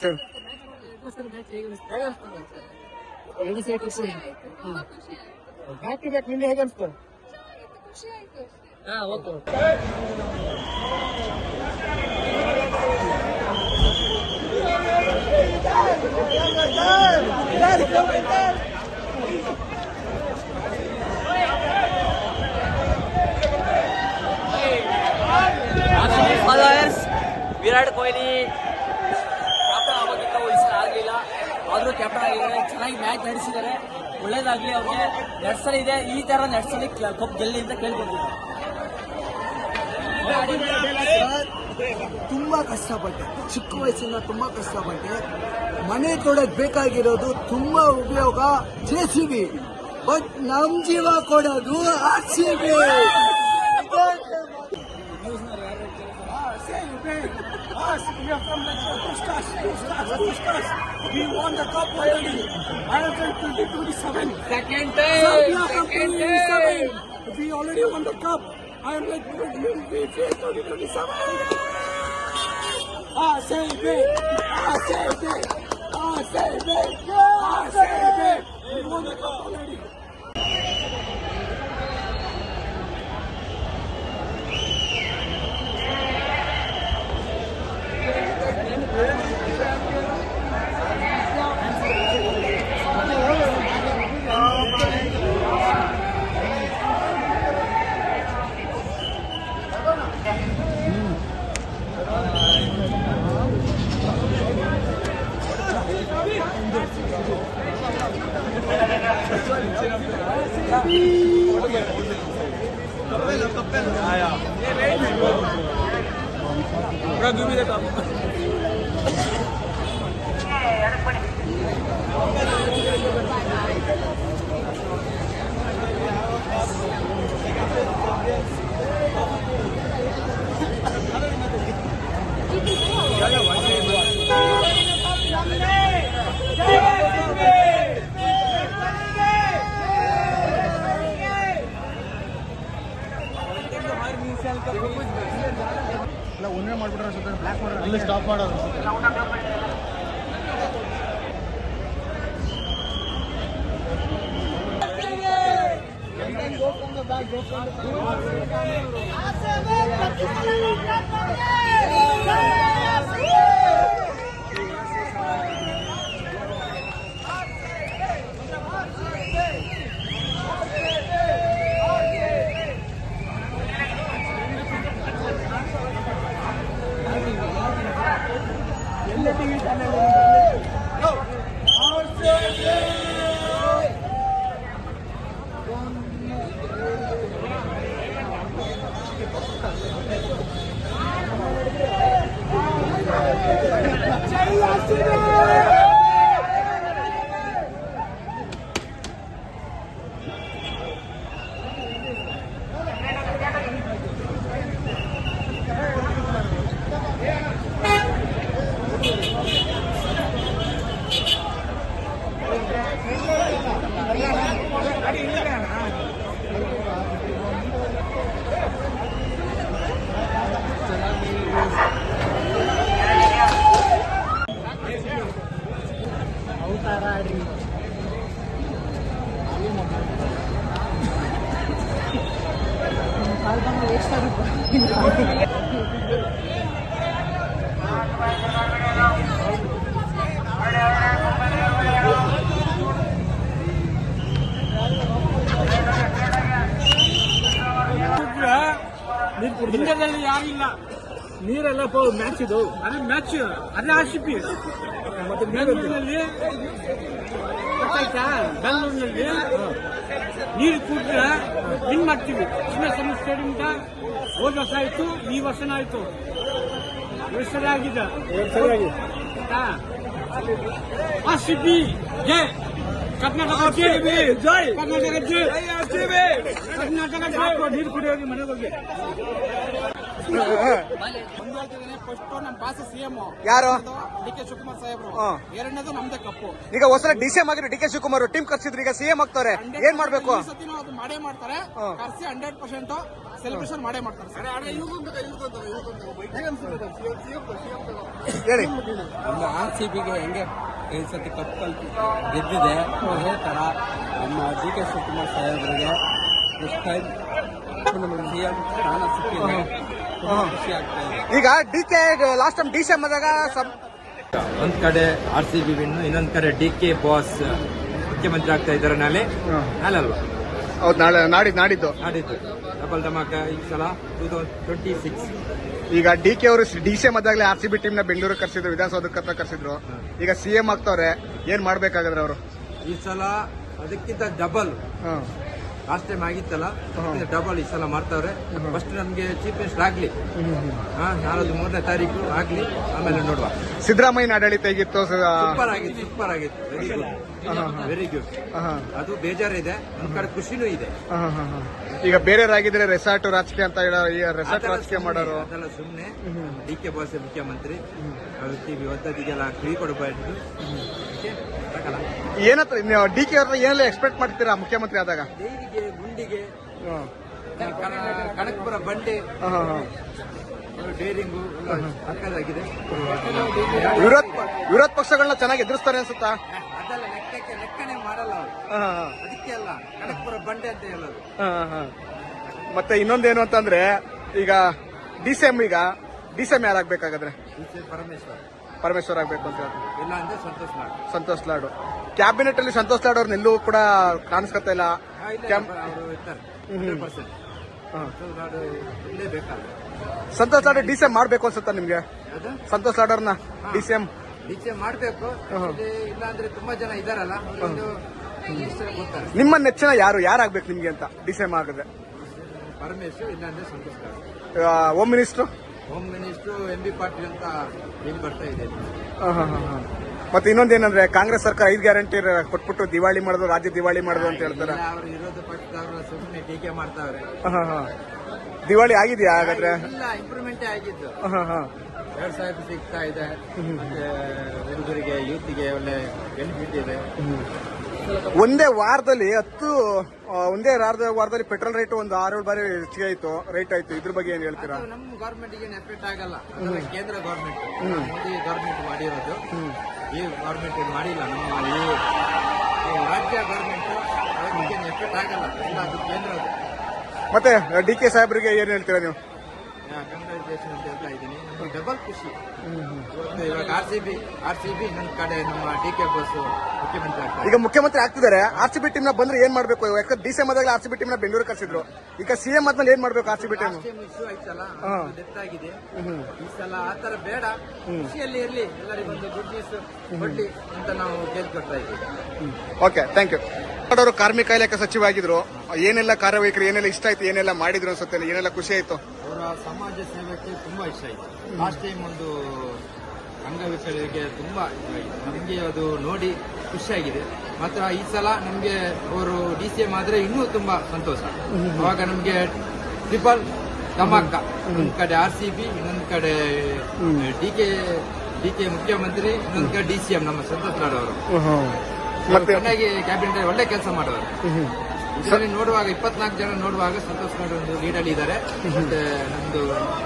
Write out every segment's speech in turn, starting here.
Back to back ನಿನ್ನೆ ಹೇಗೆ ಅನ್ಸ್ತು? ವಿರಾಟ್ ಕೊಹ್ಲಿ ಕ್ಯಾಪ್ಟನ್ ಆಗೋದಕ್ಕೆ ವಯಸ್ಸು ಆಗಲಿಲ್ಲ, ಆದರೂ ಕ್ಯಾಪ್ಟನ್ ಆಗಿದ್ದಾರೆ. ಚೆನ್ನಾಗಿ ಮ್ಯಾಚ್ ನಡೆಸಿದ್ದಾರೆ, ಒಳ್ಳೇದಾಗ್ಲಿ ಅವ್ರಿಗೆ. ನಡೆಸಲಿದೆ, ಈ ತರ ನಡೆಸಲಿ ಕಪ್ ಗೆಲ್ಲಿ ಅಂತ ಕೇಳ್ಕೊಳ್ತಿದ್ದಾರೆ. ತುಂಬಾ ಕಷ್ಟಪಟ್ಟೆ, ಚಿಕ್ಕ ವಯಸ್ಸಿಂದ ತುಂಬಾ ಕಷ್ಟಪಟ್ಟೆ. ಮನೆ ಕೊಡಕ್ ಬೇಕಾಗಿರೋದು ತುಂಬಾ ಉಪಯೋಗ JCB, ಬಟ್ ನಮ್ ಜೀವ ಕೊಡೋದು RCB. We won the cup already. Ireland 2027. Second time. We already won the cup. Ireland 2027. RCB. We won the cup already. Bro, give me the cup. ಒಂದೇ ಮಾಡ್ಬಿಟ್ರೆ ಬ್ಲಾಕ್ ಮಾಡೋದು, ಅಲ್ಲಿ ಸ್ಟಾಪ್ ಮಾಡೋದು. ಇಂಡಿಯಾದಲ್ಲಿ ಯಾರಿಲ್ಲ, ನೀರೆಲ್ಲ ಮ್ಯಾಚ್ ಇದು, ಅದೇ ಮ್ಯಾಚ್, ಅದೇ RCB. ಮತ್ತೆ ಬೆಂಗಳೂರಿನಲ್ಲಿ ಬೆಂಗಳೂರಿನಲ್ಲಿ ನೀರು ಕುಡಿದ್ರೆ ವಿನ್ ಮಾಡ್ತೀವಿ. ಚಿನ್ನಸ್ವಾಮಿ ಸ್ಟೇಡಿಯಂದ ಹೋದ ವರ್ಷ ಆಯ್ತು, ಈ ವರ್ಷನ ಆಯ್ತು, ಸರಿಯಾಗಿದೆ. RCB ಜೈ, ಕರ್ನಾಟಕ ಜೈ, ಕರ್ನಾಟಕ ಜೈ, ಕರ್ನಾಟಕ ನೀರು ಕುಡಿಯೋದು ಮನೆ ಬಗ್ಗೆ. ಫಸ್ಟ್ ನಮ್ಮ ಬಾಸ್ CM ಯಾರು? DK ಶಿವಕುಮಾರ್ ಸಾಹೇಬ್ರು. ಎರಡನೇದು ನಮ್ದೇ ಕಪ್ಪು. ಈಗ ಹೊಸ DCM ಆಗಿರೋ DK ಶಿವಕುಮಾರ್ ಟೀಮ್ ಕರ್ಸಿದ್ರು, ಈಗ CM ಆಗ್ತಾರೆ. ಏನ್ ಮಾಡ್ಬೇಕು? ಅದು ಮಾಡೇ ಮಾಡ್ತಾರೆ. ಕರ್ಸಿ 100% ಸೆಲೆಬ್ರೇಷನ್ ಮಾಡೇ ಮಾಡ್ತಾರೆ ಸರ್. ಹೇಳಿ. ನಮ್ಮ RCBಗೆ ಹೆಂಗೆ ಈ ಸತಿ ಕಪ್ ಗೆದ್ದಿದೆ ಅದೇ ಥರ ನಮ್ಮ DK ಶಿವಕುಮಾರ್ ಸಾಹೇಬರಿಗೆ ಫಸ್ಟ್ ಟೈಮ್ CM ಸ್ಥಾನ ಸಿಕ್ಕಿದೆ. ತುಂಬಾ ಖುಷಿ ಆಗ್ತಾ ಇದೆ. ಈಗ DK ಲಾಸ್ಟ್ ಟೈಮ್ DCM ಆದಾಗ ಒಂದ್ ಕಡೆ RCB ವಿನ್ನು, ಇನ್ನೊಂದ್ ಕಡೆ DK ಬಾಸ್ ಮುಖ್ಯಮಂತ್ರಿ ಆಗ್ತಾ ಇದ್ದಾರೆ. ನಾಳೆ ಅಲ್ವಾ? ಹೌದು, ನಾಡಿದ್ದು ನಾಡಿದ್ದು ಡಬಲ್ ಧಮಾಕ ಈ ಸಲ 2026. ಈಗ DK ಅವರು DCM ಆದಾಗಲೇ RCB ಟೀಮ್ ನ ಬೆಂಗಳೂರಿಗೆ ಕರ್ಸಿದ್ರು, ವಿಧಾನಸೌಧಕ್ಕೆ ಹತ್ರ ಕರ್ಸಿದ್ರು. ಈಗ CM ಆಗ್ತವ್ರೆ, ಏನ್ ಮಾಡ್ಬೇಕಾಗದ್ರೆ ಅವರು? ಈ ಸಲ ಅದಕ್ಕಿಂತ ಡಬಲ್ ಲಾಸ್ಟ್ ಟೈಮ್ ಆಗಿತ್ತಲ್ಲ, ಡಬಲ್ ಈ ಸಲ ಮಾಡ್ತಾವ್ರೆ. ಫಸ್ಟ್ ನಮ್ಗೆ ಚೀಫ್ ಮಿನಿಸ್ಟರ್ ಆಗ್ಲಿ, ನಾಳೆ 3ನೇ ತಾರೀಕು ಆಗ್ಲಿ, ಆಮೇಲೆ ನೋಡುವ. ಸಿದ್ದರಾಮಯ್ಯ ಆಡಳಿತ ಹೇಗಿತ್ತು? ಸೂಪರ್ ಆಗಿತ್ತು. Very good. ಅದು ಬೇಜಾರಿದೆ, ಒಂದ್ ಕಡೆ ಖುಷಿನೂ ಇದೆ. ಈಗ ಬೇರೆಯವರಾಗಿದ್ರೆ ರೆಸಾರ್ಟ್ ರಾಜಕೀಯ ಅಂತ ಹೇಳೋ, ಈ ರೆಸಾರ್ಟ್ ರಾಜಕೀಯ ಮಾಡೋರು ಅದೆಲ್ಲ ಸುಮ್ಮನೆ. DK ಬಾಸ್ ಮುಖ್ಯಮಂತ್ರಿ ಟಿವಿ ಒದ್ದದಿಗೆಲ್ಲ ಫ್ರೀ ಕೊಡಬಾರ್ದು. ಏನತ್ರ DK ಅವ್ರನ್ನ ಏನೆಲ್ಲ ಎಕ್ಸ್ಪೆಕ್ಟ್ ಮಾಡ್ತೀರಾ ಮುಖ್ಯಮಂತ್ರಿ ಆದಾಗ? ನೀರಿಗೆ, ಗುಂಡಿಗೆ, ಕನಕಪುರ ಬಂಡೆ, ಡೇರಿಂಗು ಹಾಕದಾಗಿದೆ. ವಿರೋಧ ಪಕ್ಷಗಳನ್ನ ಚೆನ್ನಾಗಿ ಎದುರಿಸ್ತಾರೆ ಅನ್ಸುತ್ತಾ? ಅದೆಲ್ಲ ಲೆಕ್ಕನೆ ಮಾಡಲ್ಲ ಅವರು. ಅದಕ್ಕೆ ಅಲ್ಲ ಕನಕಪುರ ಬಂಡೆ ಅಂತ ಹೇಳೋದು. ಮತ್ತೆ ಇನ್ನೊಂದೇನು ಅಂತಂದ್ರೆ, ಈಗ DCM ಯಾರಾಗ್ಬೇಕಾಗಾದ್ರೆ? ಪರಮೇಶ್ವರ್ ಆಗ್ಬೇಕು ಅಂತ ಹೇಳ್ತಾರೆ. ಇಲ್ಲ ಅಂದ್ರೆ ಸಂತೋಷ್ ಲಾಡು ಕ್ಯಾಬಿನೆಟ್ ಅಲ್ಲಿ ಸಂತೋಷ್ ಲಾಡ್ ಅವ್ರನ್ನ ಎಲ್ಲೂ ಕೂಡ ಕಾಣಿಸ್ಕೊತಾ ಇಲ್ಲ. ಅವರು ಇರ್ತಾರೆ 100%. ಇರ್ಲೇಬೇಕಲ್ಲ. ಸಂತೋಷ್ ಲಾಡ್ DCM ಮಾಡ್ಬೇಕು ಅನ್ಸುತ್ತಾ ನಿಮ್ಗೆ? ಸಂತೋಷ್ ಲಾಡ್ ಅವ್ರನ್ನ DCM ಮಾಡ್ಬೇಕು. ಇಲ್ಲ ಅಂದ್ರೆ ತುಂಬಾ ಜನ ಇದಾರಲ್ಲ, ಒಂದು ಗೊತ್ತಾರೆ. ನಿಮ್ಮ ನೆಚ್ಚಿನ ಯಾರಾಗ್ಬೇಕು ನಿಮ್ಗೆ ಅಂತ DCM ಆಗಿದ್ರೆ? ಪರಮೇಶ್ವರ್, ಇಲ್ಲ ಅಂದ್ರೆ Santosh Lad. Home minister MB Patil ಅಂತ ಇಲ್ಲಿ ಬರ್ತಾ ಇದೆ. ಮತ್ತೆ ಇನ್ನೊಂದೇನಂದ್ರೆ, ಕಾಂಗ್ರೆಸ್ ಸರ್ಕಾರ 5 ಗ್ಯಾರಂಟಿ ಕೊಟ್ಬಿಟ್ಟು ದಿವಾಳಿ ಮಾಡೋದು, ರಾಜ್ಯ ದಿವಾಳಿ ಮಾಡೋದು ಅಂತ ಹೇಳ್ತಾರೆ. ಅವರು ವಿರೋಧ ಪಕ್ಷದವರು ಸುಮ್ಮನೆ ಟೀಕೆ ಮಾಡ್ತಾವ್ರೆ. ದಿವಾಳಿ ಆಗಿದೆಯಾ ಹಾಗಾದ್ರೆ? ಇಲ್ಲ, ಇಂಪ್ರೂವ್ಮೆಂಟ್ ಆಗಿದ್ದು. 2,000 ಸಿಗ್ತಾ ಇದೆ. ಮತ್ತೆ ಹುಡುಗರಿಗೆ, ಯೂತ್ಗೆ ಒಳ್ಳೆ ಬೆನಿಫಿಟ್ ಇದೆ. ಒಂದೇ ವಾರದಲ್ಲಿ ಪೆಟ್ರೋಲ್ ರೇಟ್ ಒಂದು 6-7 ಬಾರಿ ಹೆಚ್ಚಿಗೆ ಆಯ್ತು, ರೇಟ್ ಆಯ್ತು. ಇದ್ರ ಬಗ್ಗೆ ಏನ್ ಹೇಳ್ತೀರಾ? ನಮ್ಮ ಗವರ್ಮೆಂಟ್ ಗೆ ಎಫೆಕ್ಟ್ ಆಗಲ್ಲ. ಅದೆಲ್ಲ ಕೇಂದ್ರ ಗವರ್ಮೆಂಟ್, ಮೋದಿ ಗವರ್ಮೆಂಟ್ ಮಾಡಿರೋದು. ಈ ಗವರ್ಮೆಂಟ್ ಮಾಡಿಲ್ಲ. ನಮ್ಮ ಈ ರಾಜ್ಯ ಗವರ್ಮೆಂಟ್ ಅದಕ್ಕೆ ಎಫೆಕ್ಟ್ ಆಗಲ್ಲ. ಇಲ್ಲ, ಅದು ಕೇಂದ್ರ. ಮತ್ತೆ DK ಸಾಹೇಬ್ರಿಗೆ ಏನ್ ಹೇಳ್ತೀರಾ ನೀವು? ಕಂಗ್ರಾಚುಲೇಷನ್ ಅಂತ ಹೇಳ್ತಾ ಇದ್ದೀನಿ. ನಮ್ಗೆ ಡಬಲ್ ಖುಷಿ. ಇವತ್ತು ಇವಾಗ RCB ಇನ್ನೊಂದ್ ಕಡೆ ನಮ್ಮ DK ಬಾಸ್ ಮುಖ್ಯಮಂತ್ರಿ ಆಗ್ತಾರೆ. ಈಗ ಮುಖ್ಯಮಂತ್ರಿ ಆಗ್ತಿದ್ದಾರೆ. RCB ಟೀಮ್ ನ ಬಂದ್ರೆ ಏನ್ ಮಾಡ್ಬೇಕು? ಯಾಕಂದ್ರೆ DCM ಆದಾಗಲೇ RCB ಟೀಮ್ ನ ಬೆಂಗಳೂರು ಕರ್ಸಿದ್ರು. ಈಗ CM ಆದ್ಮೇಲೆ ಏನ್ ಮಾಡ್ಬೇಕು RCB ಟೀಮ್? ಇಶ್ಯೂ ಆಯ್ತಲ್ಲ, ಡೆತ್ ಆಗಿದೆ. ಈ ಸಲ ಆತರ ಬೇಡ, ಖುಷಿಯಲ್ಲಿ ಇರ್ಲಿ, ಎಲ್ಲರಿಗೂ ಒಂದು ಗುಡ್ ನ್ಯೂಸ್ ಕೊಡ್ಲಿ ಅಂತ ನಾವು ಕೇಳ್ಕೊಳ್ತಾ ಇದ್ದೀವಿ. Okay, thank you. ಅವರು ಕಾರ್ಮಿಕ ಇಲಾಖೆ ಸಚಿವ ಆಗಿದ್ರು. ಏನೆಲ್ಲ ಕಾರ್ಯವೈಖರಿ, ಏನೆಲ್ಲ ಇಷ್ಟ ಆಯ್ತು, ಏನೆಲ್ಲ ಮಾಡಿದ್ರು ಅನ್ಸುತ್ತೆ, ಏನೆಲ್ಲ ಖುಷಿ ಆಯ್ತು? ಅವರ ಸಮಾಜ ಸೇವೆಗೆ ತುಂಬಾ ಇಷ್ಟ ಆಯ್ತು. ಲಾಸ್ಟ್ ಟೈಮ್ ಒಂದು ಅಂಗವಿಕಲರಿಗೆ ತುಂಬಾ ನಮಗೆ ಅದು ನೋಡಿ ಖುಷಿಯಾಗಿದೆ. ಮಾತ್ರ ಈ ಸಲ ನಮಗೆ ಅವರು DCM ಆದ್ರೆ ಇನ್ನೂ ತುಂಬಾ ಸಂತೋಷ. ಅವಾಗ ನಮಗೆ ಟ್ರಿಪಲ್ ಧಮಾಕ. ಒಂದ್ ಕಡೆ RCB, ಇನ್ನೊಂದ್ ಕಡೆ DK ಮುಖ್ಯಮಂತ್ರಿ, ಇನ್ನೊಂದ್ ಕಡೆ DCM ನಮ್ಮ ಸಂತೋಷ್ ಲಾಡ್ ಅವರು ಚೆನ್ನಾಗಿ ಕ್ಯಾಬಿನೆಟ್ ಒಳ್ಳೆ ಕೆಲಸ ಮಾಡೋರು. ಇದರಲ್ಲಿ ನೋಡುವಾಗ 24 ಜನ ನೋಡುವಾಗ ಸಂತೋಷ್ ಲಾಡ್ ಒಂದು ಲೀಡಲ್ಲಿ ಇದ್ದಾರೆ. ಮತ್ತೆ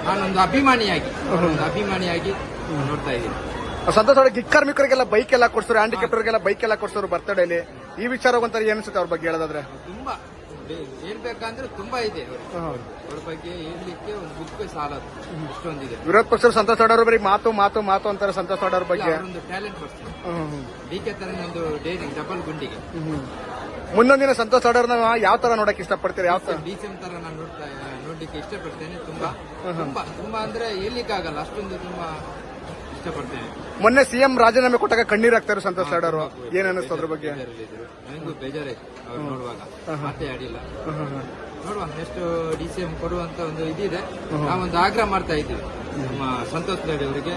ನಾನೊಂದು ಅಭಿಮಾನಿಯಾಗಿ ನೋಡ್ತಾ ಇದ್ದೀನಿ. ಸಂತೋಷ್ ಲಾಡ್ ಗಿಗ್ ಕಾರ್ಮಿಕರಿಗೆಲ್ಲ ಬೈಕ್ ಎಲ್ಲ ಕೊಡ್ತಾರೆ, ಹ್ಯಾಂಡಿಕ್ಯಾಪ್ಟರ್ಗೆಲ್ಲ ಬೈಕ್ ಎಲ್ಲ ಕೊಡ್ತಾರೆ ಬರ್ತ್ಡೇಲಿ. ಈ ವಿಚಾರ ಒಂಥರ ಏನ್ ಅನ್ಸುತ್ತೆ ಅವ್ರ ಬಗ್ಗೆ ಹೇಳೋದಾದ್ರೆ? ತುಂಬಾ ಹೇಳ್ಬೇಕಂದ್ರೆ ತುಂಬಾ ಇದೆ ಅವ್ರ ಬಗ್ಗೆ ಹೇಳ್ಲಿಕ್ಕೆ ಒಂದು ಬುಕ್ ಸಾಲದು, ಇಷ್ಟೊಂದಿದೆ. ವಿರೋಧ ಪಕ್ಷರು ಸಂತೋಷ್ ಲಾಡ್ ಅವ್ರ ಬರೀ ಮಾತು ಅಂತಾರೆ ಸಂತೋಷ್ ಲಾಡ್ ಅವ್ರ ಬಗ್ಗೆ. ಒಂದು ಟ್ಯಾಲೆಂಟ್ ಪರ್ಸನ್. DK ತರ ಒಂದು ಡೇರಿಂಗ್ ಡಬಲ್ ಗುಂಡಿಗೆ. ಮುಂದೊಂದಿನ ಸಂತೋಷ್ ಲಾಡ್ ಅವ್ರನ್ನ ಯಾವ ತರ ನೋಡಕ್ ಇಷ್ಟಪಡ್ತೀರಿ? ಯಾವ ತರ? DCM ತರ ನಾನು ನೋಡ್ಲಿಕ್ಕೆ ಇಷ್ಟಪಡ್ತೇನೆ. ತುಂಬಾ ಅಂದ್ರೆ ಹೇಳ್ಲಿಕ್ಕಾಗಲ್ಲ, ಅಷ್ಟೊಂದು ತುಂಬಾ ಇಷ್ಟಪಡ್ತೇನೆ. ಮೊನ್ನೆ CM ರಾಜೀನಾಮೆ ಕೊಟ್ಟಾಗ ಕಣ್ಣೀರ್ ಹಾಕ್ತಾರೆ ಸಂತೋಷ್ ಲಾಡ್ ಅವರು. ಏನ್ ಅನಿಸ್ತು ಅದ್ರ ಬಗ್ಗೆ? ನನಗೂ ಬೇಜಾರಾಯ್ತು ಅವ್ರು ನೋಡುವಾಗ. ಮಾತೇ ಆಡಿಲ್ಲ. ನೋಡುವ, ನೆಕ್ಸ್ಟ್ DCM ಕೊಡುವಂತ ಒಂದು ಇದಿದೆ. ನಾವೊಂದು ಆಗ್ರಹ ಮಾಡ್ತಾ ಇದ್ದೀವಿ, ನಮ್ಮ ಸಂತೋಷ್ ಲಾಡ್ ಅವರಿಗೆ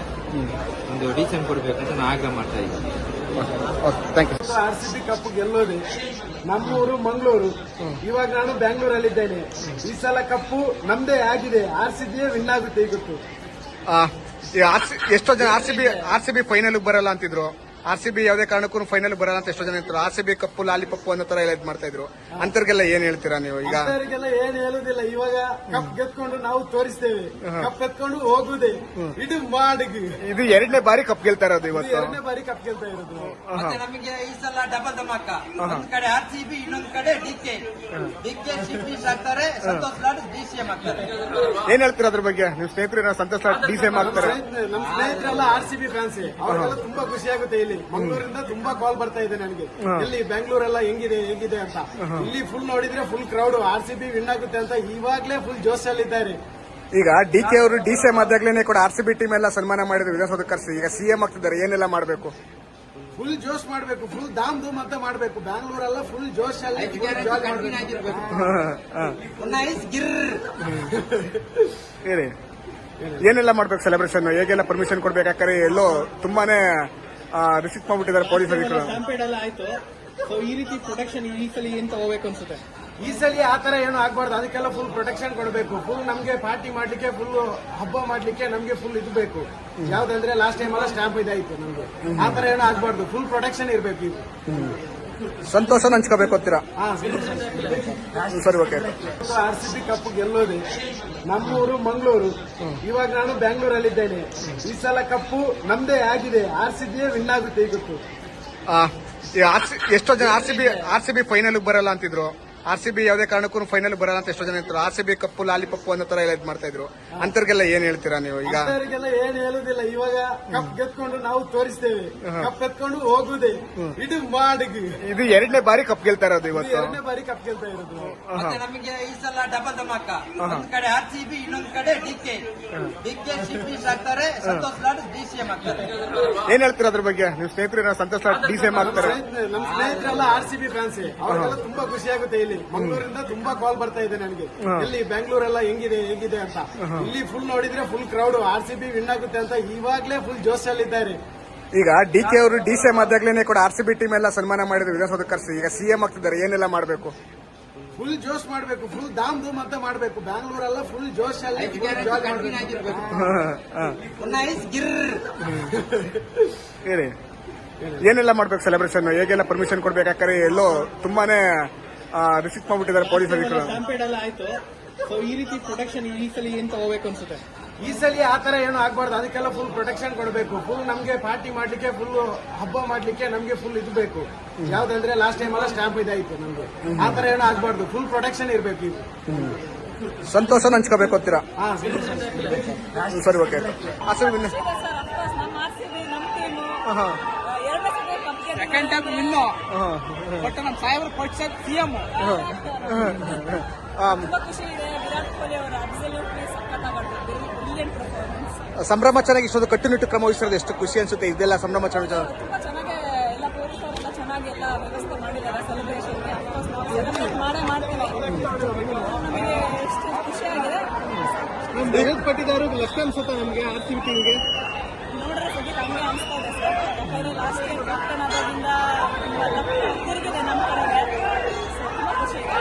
ಒಂದು DCM ಕೊಡ್ಬೇಕಂತ ನಾವು ಆಗ್ರಹ ಮಾಡ್ತಾ ಇದ್ದೀವಿ. Thank you. RCB ಕಪ್ ಗೆಲ್ಲೋದು ನಮ್ಮೂರು ಮಂಗಳೂರು. ಇವಾಗ ನಾನು ಬ್ಯಾಂಗ್ಳೂರಲ್ಲಿದ್ದೇನೆ. ಈ ಸಲ ಕಪ್ಪು ನಮ್ದೇ ಆಗಿದೆ. RCB ವಿನ್ ಆಗುತ್ತೆ ಇವತ್ತು. ಎಷ್ಟೋ ಜನ RCB ಫೈನಲ್ ಬರಲ್ಲ ಅಂತಿದ್ರು. RCB ಯಾವುದೇ ಕಾರಣಕ್ಕೂ ಫೈನಲ್ ಬರಲ್ಲ ಅಂತ ಎಷ್ಟೋ ಜನ ಇದ್ರು. RCB ಕಪ್ಪು ಲಾಲಿಪಪ್ಪು ಅನ್ನೋ ತರ ಎಲ್ಲ ಇದು ಮಾಡ್ತಾ ಇದ್ರು. ಅಂತರ್ಗೆಲ್ಲ ಏನ್ ಹೇಳ್ತೀರಾ ನೀವು ಈಗ? ಅಂತವರಿಗೆಲ್ಲ ಏನ್ ಹೇಳುದಿಲ್ಲ. ಇವಾಗ ಕಪ್ ಗೆದ್ಕೊಂಡು ನಾವು ತೋರಿಸ್ತೇವೆ, ಕಪ್ ಎತ್ಕೊಂಡು ಹೋಗುದೇ ಇದು ಮಾಡಿಗೆ. ಇದು 2ನೇ ಬಾರಿ ಕಪ್ ಗೆಲ್ತಾ ಇರೋದು ಇವತ್ತು. 2ನೇ ಬಾರಿ ಕಪ್ ಗೆಲ್ತಾ ಇರೋದು. ಮತ್ತೆ ನಮಗೆ ಈ ಸಲ ಡಬಲ್ ಧಮಾಕ. ಒಂದ್ ಕಡೆ RCB, ಇನ್ನೊಂದ್ ಕಡೆ ಡಿಕೆ ಚೀಫ್ ಮಿನಿಸ್ಟರ್ ಆಗ್ತಾರೆ, ಸಂತೋಷ್ ಲಾಡ್ DCM ಆಗ್ತಾರೆ. ಏನ್ ಹೇಳ್ತೀರಾ ಅದ್ರ ಬಗ್ಗೆ? ನಿಮ್ ಸ್ನೇಹಿತರು ಸಂತೋಷ್ ಲಾಡ್ DCM ಆಗ್ತಾರೆ. ನಮ್ಮ ಸ್ನೇಹಿತರೆಲ್ಲ RCB ಫ್ಯಾನ್ಸ್, ಅವ್ರಿಗೆಲ್ಲ ತುಂಬಾ ಖುಷಿ ಆಗುತ್ತೆ. ಇಲ್ಲಿ ಮಂಗಳೂರಿಂದ ತುಂಬಾ ಕಾಲ್ ಬರ್ತಾ ಇದೆ ನನಗೆ, ಇಲ್ಲಿ ಬೆಂಗಳೂರೆಲ್ಲ ಹೇಗಿದೆ ಅಂತ. ಇಲ್ಲಿ ಫುಲ್ ನೋಡಿದ್ರೆ ಫುಲ್ ಕ್ರೌಡ್ RCB ವಿನ್ ಆಗುತ್ತೆ ಅಂತ ಇವಾಗ್ಲೇ ಫುಲ್ ಜೋಶಲ್ಲಿದ್ದಾರೆ. ಈಗ DK ಅವರು DCM ಆದಾಗ್ಲೇನೆ ಕೂಡ RCB ಟೀಮ್ ಎಲ್ಲ ಸನ್ಮಾನ ಮಾಡಿದ್ರು ವಿಧಾನಸೌಧ ಕರ್ಸಿ. ಈಗ CM ಆಗ್ತಿದ್ದಾರೆ, ಏನೆಲ್ಲ ಮಾಡಬೇಕು? ಫುಲ್ ಜೋಶ್ ಮಾಡಬೇಕು, ಫುಲ್ ಧಾಮ್ ಧೂಮ್ ಅಂತ ಮಾಡಬೇಕು. ಬ್ಯಾಂಗ್ಳೂರೆಲ್ಲ ಫುಲ್ ಜೋಶ್ ಅಲ್ಲಿ ಹೇಳಿ ಏನೆಲ್ಲ ಮಾಡ್ಬೇಕು ಸೆಲೆಬ್ರೇಷನ್? ಹೇಗೆಲ್ಲ ಪರ್ಮಿಷನ್ ಕೊಡ್ಬೇಕಾದ್ರೆ ಎಲ್ಲೋ ತುಂಬಾನೇ ರಿಸ್ಕ್ ಮಾಡ್ಬಿಟ್ಟಿದ್ದಾರೆ ಪೊಲೀಸ್ ಅಧಿಕಾರಿಗಳು. ಸ್ಟಾಂಪೇಡ್ ಎಲ್ಲ ಆಯ್ತು. ಸೊ ಈ ರೀತಿ ಪ್ರೊಟೆಕ್ಷನ್ ಈ ಸಲ ಏನ್ ತಗೋಬೇಕು ಅನ್ಸುತ್ತೆ? ಈ ಸಲ ಆತರ ಏನು ಆಗ್ಬಾರ್ದು, ಅದಕ್ಕೆಲ್ಲ ಫುಲ್ ಪ್ರೊಟೆಕ್ಷನ್ ಕೊಡಬೇಕು. ಫುಲ್ ನಮ್ಗೆ ಪಾರ್ಟಿ ಮಾಡ್ಲಿಕ್ಕೆ, ಫುಲ್ ಹಬ್ಬ ಮಾಡ್ಲಿಕ್ಕೆ ನಮ್ಗೆ ಫುಲ್ ಇದು ಬೇಕು. ಯಾವ್ದಂದ್ರೆ ಲಾಸ್ಟ್ ಟೈಮ್ ಎಲ್ಲ ಸ್ಟಾಂಪ್ ಇದಾಯ್ತು ನಮ್ಗೆ. ಆತರ ಏನು ಆಗ್ಬಾರ್ದು, ಫುಲ್ ಪ್ರೊಟೆಕ್ಷನ್ ಇರ್ಬೇಕು. ಇದು ಸಂತೋಷ ಹಂಚ್ಕೋಬೇಕು ಅಂತೀರಾ? ಸರಿ, ಓಕೆ. RCB ಕಪ್ ಗೆಲ್ಲೋದೆ ನಮ್ಮೂರು ಮಂಗಳೂರು. ಇವಾಗ ನಾನು ಬ್ಯಾಂಗ್ಳೂರಲ್ಲಿದ್ದೇನೆ. ಈ ಸಲ ಕಪ್ಪು ನಮ್ದೇ ಆಗಿದೆ, RCB ವಿನ್ ಆಗುತ್ತೆ ಇವತ್ತು. ಎಷ್ಟೋ ಜನ RCB ಫೈನಲ್ ಬರಲ್ಲ ಅಂತಿದ್ರು. RCB ಯಾವುದೇ ಕಾರಣಕ್ಕೂ ಫೈನಲ್ ಬರಲ್ಲ ಅಂತ ಎಷ್ಟೋ ಜನ ಇದ್ರು. RCB ಕಪ್ಪು ಲಾಲಿಪಪ್ಪು ಅನ್ನೋ ತರ ಎಲ್ಲ ಇದು ಮಾಡ್ತಾ ಇದ್ರು. ಅಂತರ್ಗೆಲ್ಲ ಏನ್ ಹೇಳ್ತೀರಾ ನೀವು ಈಗ? ಅಂತವರಿಗೆಲ್ಲ ಏನ್ ಹೇಳುದಿಲ್ಲ. ಇವಾಗ ಕಪ್ ಗೆದ್ಕೊಂಡು ನಾವು ತೋರಿಸ್ತೇವೆ, ಕಪ್ ಎತ್ಕೊಂಡು ಹೋಗುದೇ ಇದು ಮಾಡಿಗೆ. ಇದು 2ನೇ ಬಾರಿ ಕಪ್ ಗೆಲ್ತಾ ಇರೋದು ಇವತ್ತು. 2ನೇ ಬಾರಿ ಕಪ್ ಗೆಲ್ತಾ ಇರೋದು. ಮತ್ತೆ ನಮಗೆ ಈ ಸಲ ಡಬಲ್ ಧಮಾಕ. ಒಂದ್ ಕಡೆ RCB, ಇನ್ನೊಂದ್ ಕಡೆ ಡಿಕೆ ಚೀಫ್ ಮಿನಿಸ್ಟರ್ ಆಗ್ತಾರೆ, ಸಂತೋಷ್ ಲಾಡ್ DCM ಆಗ್ತಾರೆ. ಏನ್ ಹೇಳ್ತೀರಾ ಅದ್ರ ಬಗ್ಗೆ? ನಿಮ್ ಸ್ನೇಹಿತರು ಸಂತೋಷ್ ಲಾಡ್ DCM ಆಗ್ತಾರೆ. ನಮ್ಮ ಸ್ನೇಹಿತರೆಲ್ಲ RCB ಫ್ಯಾನ್ಸ್, ಅವ್ರಿಗೆಲ್ಲ ತುಂಬಾ ಖುಷಿ ಆಗುತ್ತೆ. ಇಲ್ಲಿ ಮಂಗಳೂರಿಂದ ತುಂಬಾ ಕಾಲ್ ಬರ್ತಾ ಇದೆ ನನಗೆ, ಇಲ್ಲಿ ಬೆಂಗಳೂರೆಲ್ಲ ಹೇಗಿದೆ ಅಂತ. ಇಲ್ಲಿ ಫುಲ್ ನೋಡಿದ್ರೆ ಫುಲ್ ಕ್ರೌಡ್ RCB ವಿನ್ ಆಗುತ್ತೆ ಅಂತ ಇವಾಗ್ಲೇ ಫುಲ್ ಜೋಶಲ್ಲಿದ್ದಾರೆ. ಈಗ DK ಅವರು DCM ಆದಾಗ್ಲೇನೆ ಕೂಡ RCB ಟೀಮ್ ಎಲ್ಲ ಸನ್ಮಾನ ಮಾಡಿದ್ರು ವಿಧಾನಸೌಧ ಕರ್ಸಿ. ಈಗ CM ಆಗ್ತಿದ್ದಾರೆ, ಏನೆಲ್ಲ ಮಾಡಬೇಕು? ಫುಲ್ ಜೋಶ್ ಮಾಡಬೇಕು, ಫುಲ್ ಧಾಮ್ ಧೂಮ್ ಅಂತ ಮಾಡಬೇಕು. ಬ್ಯಾಂಗ್ಳೂರೆಲ್ಲ ಫುಲ್ ಜೋಶ್ ಅಲ್ಲಿ ಹೇಳಿ ಏನೆಲ್ಲ ಮಾಡ್ಬೇಕು ಸೆಲೆಬ್ರೇಷನ್? ಹೇಗೆಲ್ಲ ಪರ್ಮಿಷನ್ ಕೊಡ್ಬೇಕಾದ್ರೆ ಎಲ್ಲೋ ತುಂಬಾನೇ ರಿಸ್ಕ್ ಮಾಡ್ಬಿಟ್ಟಿದ್ದಾರೆ ಪೊಲೀಸ್ ಅಧಿಕಾರಿಗಳು. ಸ್ಟಾಂಪೇಡ್ ಎಲ್ಲ ಆಯ್ತು. ಸೊ ಈ ರೀತಿ ಪ್ರೊಟೆಕ್ಷನ್ ಈ ಸಲ ಏನ್ ತಗೋಬೇಕು ಅನ್ಸುತ್ತೆ? ಈ ಸಲ ಆತರ ಏನು ಆಗ್ಬಾರ್ದು, ಅದಕ್ಕೆಲ್ಲ ಫುಲ್ ಪ್ರೊಟೆಕ್ಷನ್ ಕೊಡಬೇಕು. ಫುಲ್ ನಮ್ಗೆ ಪಾರ್ಟಿ ಮಾಡ್ಲಿಕ್ಕೆ, ಫುಲ್ ಹಬ್ಬ ಮಾಡ್ಲಿಕ್ಕೆ ನಮ್ಗೆ ಫುಲ್ ಇದು ಬೇಕು. ಯಾವ್ದಂದ್ರೆ ಲಾಸ್ಟ್ ಟೈಮ್ ಎಲ್ಲ ಸ್ಟಾಂಪ್ ಇದಾಯ್ತು ನಮ್ಗೆ. ಆತರ ಏನು ಆಗ್ಬಾರ್ದು, ಫುಲ್ ಪ್ರೊಟೆಕ್ಷನ್ ಇರ್ಬೇಕು. ಇದು ಸಂತೋಷ ಹಂಚ್ಕೋಬೇಕು ಅಂತೀರಾ? ಸರಿ, okay. Second time win, but ನಮ್ಮ ಸಾಹೇಬ್ರು ಪಕ್ಷ CM. ತುಂಬಾ ಖುಷಿ ಇದೆ. ವಿರಾಟ್ ಕೊಹ್ಲಿ ಅವರ ಅಬ್ಸಲ್ಯೂಟ್ಲಿ ಸಖತ್ತಾಗಿ ಬ್ರಿಲಿಯಂಟ್ ಪರ್ಫಾರ್ಮೆನ್ಸ್. ಸಂಭ್ರಮ ಚೆನ್ನಾಗಿ ಇಷ್ಟೊಂದು ಕಟ್ಟುನಿಟ್ಟು ಕ್ರಮ ವಹಿಸಿರೋದು ಎಷ್ಟು ಖುಷಿ ಅನ್ಸುತ್ತೆ. ಇದೆಲ್ಲ ಸಂಭ್ರಮ ಚೆನ್ನಾಗಿ ತುಂಬಾ ಚೆನ್ನಾಗಿ ಎಲ್ಲ ಪೊಲೀಸರೆಲ್ಲ ಚೆನ್ನಾಗಿ ಎಲ್ಲ ವ್ಯವಸ್ಥೆ ಮಾಡಿದ್ದಾರೆ ಸೆಲೆಬ್ರೇಷನ್ಗೆ. ನಾವು ಸೆಲೆಬ್ರೇಟ್ ಮಾಡ್ತೀವಿ. ನಮಗೆ ಎಷ್ಟು ಖುಷಿಯಾಗಿದೆ. ಪಟ್ಟಿದಾರು ಲಕ್ಷ ಅನ್ಸುತ್ತೆ ನಮಗೆ RCB ಟೀಮ್ಗೆ. ನೋಡ್ರೆ ಸದ್ಯಕ್ಕೆ ಹಂಗೆ ಅನಿಸ್ತಾ ಇದೆ ಸರ್. ಯಾಕಂದ್ರೆ ಲಾಸ್ಟ್ ಇಯರ್ ಕ್ಯಾಪ್ಟನ್ ಆಗೋದ್ರಿಂದ ತಿರುಗಿದೆ ನಮ್ಮ ಕಡೆಗೆ. ತುಂಬಾ ಖುಷಿ ಇದೆ.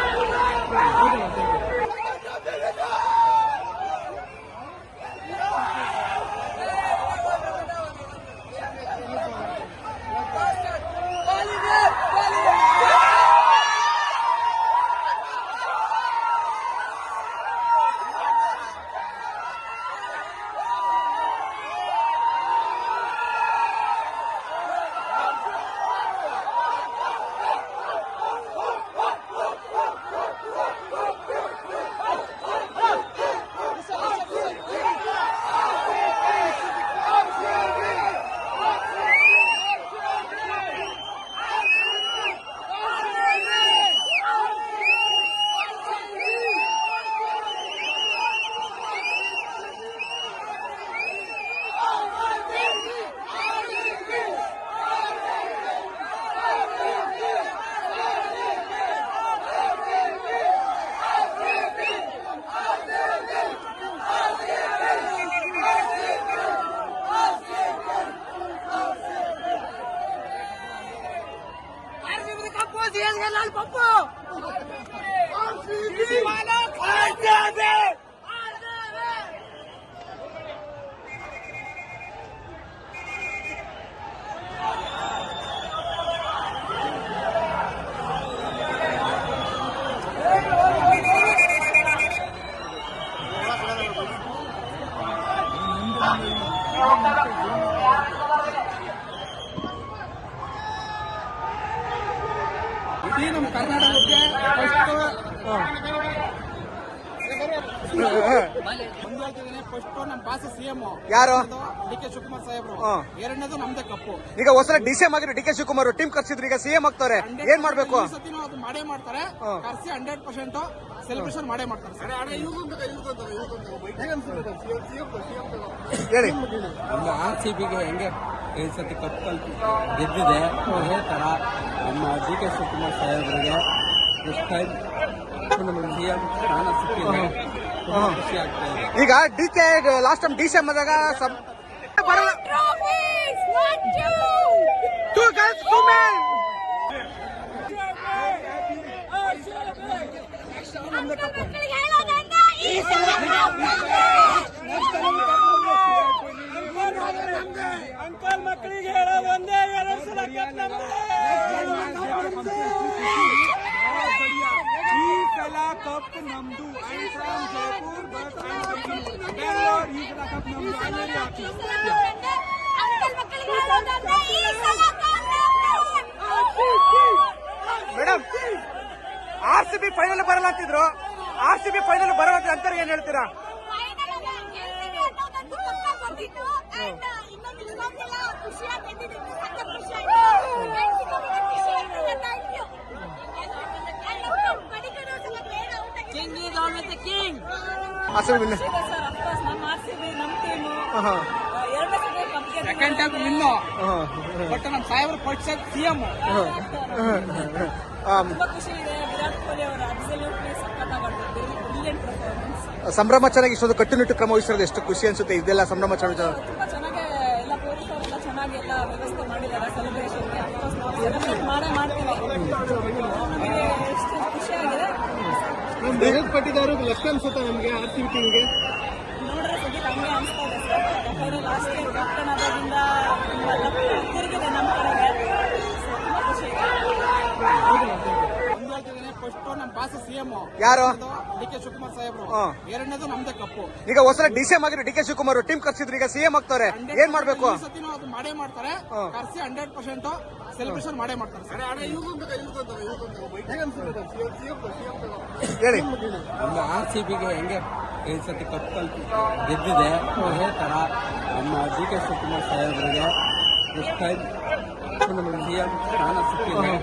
ಇಡೀ ನಮ್ಮ ಕರ್ನಾಟಕಕ್ಕೆ ಫಸ್ಟ್ ನಮ್ಮ ಬಾಸ ಸಿಎಂ ಯಾರು? DK ಶಿವಕುಮಾರ್ ಸಾಹೇಬ್ರು. ಹಾ. ಎರಡನೇದು ನಮ್ದೇ ಕಪ್ಪು. ಈಗ ಹೊಸ ಡಿಸಿಎಂ ಆಗಿರೋ DK ಶಿವಕುಮಾರ್ ಟೀಮ್ ಕರ್ಸಿದ್ರು, ಈಗ ಸಿಎಂ ಆಗ್ತಾರೆ, ಏನ್ ಮಾಡ್ಬೇಕು? ಈ ಸತಿನೂ ಅದು ಮಾಡೇ ಮಾಡ್ತಾರೆ. ಹಾ. ಕರ್ಸಿ 100% ಸೆಲೆಬ್ರೇಷನ್ ಮಾಡೇ ಮಾಡ್ತಾರೆ ಸರ್. ಹೇಳಿ. ನಮ್ಮ RCBಗೆ ಹೆಂಗೆ ಈ ಸತಿ ಕಪ್ ಗೆದ್ದಿದೆ ಅದೇ ತರ ನಮ್ಮ DK ಶಿವಕುಮಾರ್ ಸಾಹೇಬರಿಗೆ ಫಸ್ಟ್ ಟೈಮ್ ಸಿಎಂ ಸ್ಥಾನ ಸಿಕ್ಕಿದೆ. ತುಂಬಾ ಖುಷಿ ಆಗ್ತಾ ಇದೆ. ಈಗ DK ಲಾಸ್ಟ್ ಟೈಮ್ ಡಿಸಿಎಂ ಆದಾಗ ಬರಲ್ಲ. Trophies, 1, 2. 2 girls, 2 men. ಮಕ್ಕಳಿಗೆ ಹೇಳೋದಂದ್ರೆ ಈ ಸಲ ಅಂಕಲ್ ಮಕ್ಕಳಿಗೆ ಹೇಳೋದು ಒಂದೇ, 2 ಸಲ ಕಪ್ ನಮ್ದೇ. ಈ ಸಲ ಕಪ್ ನಮ್ದು. ಜೈಪುರ್ ಬೆಂಗಳೂರು, ಈ ಸಲ ಕಪ್ ನಮ್ದು. ಅಂಕಲ್ ಮಕ್ಕಳಿಗೆ ಹೇಳೋದಂದ್ರೆ ಈ ಸಲ ಕಪ್ ಮೇಡಮ್, RCB ಫೈನಲ್ ಬರಲ್ಲ ಅಂತಿದ್ರು, RCB ಫೈನಲ್ ಬರಲ್ಲ ಅಂತ ಅಂತಾರೆ, ಏನ್ ಹೇಳ್ತೀರಾ? King is always the king. RCB win. Sir of course ನಮ್ಮ RCB ನಮ್ಮ ಟೀಮು ಹಾ. ಎರಡನೇ ಸಲ cup second time win. But ನಮ್ಮ ಸಾಹೇಬ್ರು ಫಸ್ಟ್ ಸಿಎಂ. ತುಂಬಾ ಖುಷಿ ಇದೆ. ವಿರಾಟ್ ಕೊಹ್ಲಿ ಅವರ ಅಬ್ಸಲ್ಯೂಟ್ಲಿ ಸಖತ್ತಾಗಿ ಬ್ರಿಲಿಯಂಟ್ ಪರ್ಫಾರ್ಮೆನ್ಸ್. ಸಂಭ್ರಮ ಚೆನ್ನಾಗಿ ಇಷ್ಟೊಂದು ಕಟ್ಟುನಿಟ್ಟು ಕ್ರಮ ವಹಿಸಿರೋದು ಎಷ್ಟು ಖುಷಿ ಅನ್ಸುತ್ತೆ. ಇದೆಲ್ಲ ಸಂಭ್ರಮ ಚೆನ್ನಾಗಿ ತುಂಬಾ ಚೆನ್ನಾಗಿ ಎಲ್ಲ ಪೊಲೀಸರೆಲ್ಲ ಚೆನ್ನಾಗಿ ಎಲ್ಲ ವ್ಯವಸ್ಥೆ ಮಾಡಿದ್ದಾರೆ ಸೆಲೆಬ್ರೇಷನ್ಗೆ. ಅಫ್ಕೋರ್ಸ್ ನಾವು ಸೆಲೆಬ್ರೇಟ್ ಮಾಡೇ ಮಾಡ್ತೀವಿ. ನಮಗೆ ಎಷ್ಟು ಖುಷಿಯಾಗಿದೆ ಪಟ್ಟಿದ್ದಾರೆ ಲೆಫ್ಟ್ ಅನ್ಸುತ್ತೆ ನಮಗೆ RCB ಟೀಮ್ಗೆ. ನೋಡ್ರೆ ಸದ್ಯಕ್ಕೆ ಹಂಗೆ ಅನಿಸ್ತಾ ಇದೆ ಸರ್. ಯಾಕಂದ್ರೆ ಲಾಸ್ಟ್ ಇಯರ್ ಕ್ಯಾಪ್ಟನ್ ಆದಾಗಿಂದ ತಿರುಗಿದೆ ನಮ್ಮ ಕಡೆಗೆ. ತುಂಬಾ ಖುಷಿ ಇದೆ. ಫಸ್ಟ್ ನಮ್ಮ ಬಾಸ ಸಿಎಂ ಯಾರು? DK ಶಿವಕುಮಾರ್ ಸಾಹೇಬ್ರು. ಹಾ. ಎರಡನೇದು ನಮ್ದೇ ಕಪ್ಪು. ಈಗ ಹೊಸ ಡಿಸಿಎಂ ಆಗಿರೋ DK ಶಿವಕುಮಾರ್ ಟೀಮ್ ಕರ್ಸಿದ್ರು, ಈಗ ಸಿಎಂ ಆಗ್ತಾರೆ, ಏನ್ ಮಾಡ್ಬೇಕು? ಈ ಸತಿನೂ ಅದು ಮಾಡೇ ಮಾಡ್ತಾರೆ. ಹಾ. ಕರ್ಸಿ 100% ಸೆಲೆಬ್ರೇಷನ್ ಮಾಡೇ ಮಾಡ್ತಾರೆ ಸರ್. ಹೇಳಿ. ನಮ್ಮ RCBಗೆ ಹೆಂಗೆ ಈ ಸತಿ ಕಪ್ ಗೆದ್ದಿದೆ ಅದೇ ತರ ನಮ್ಮ DK ಶಿವಕುಮಾರ್ ಸಾಹೇಬರಿಗೆ ಫಸ್ಟ್ ಟೈಮ್ ಸಿಎಂ ಸ್ಥಾನ ಸಿಕ್ಕಿದೆ.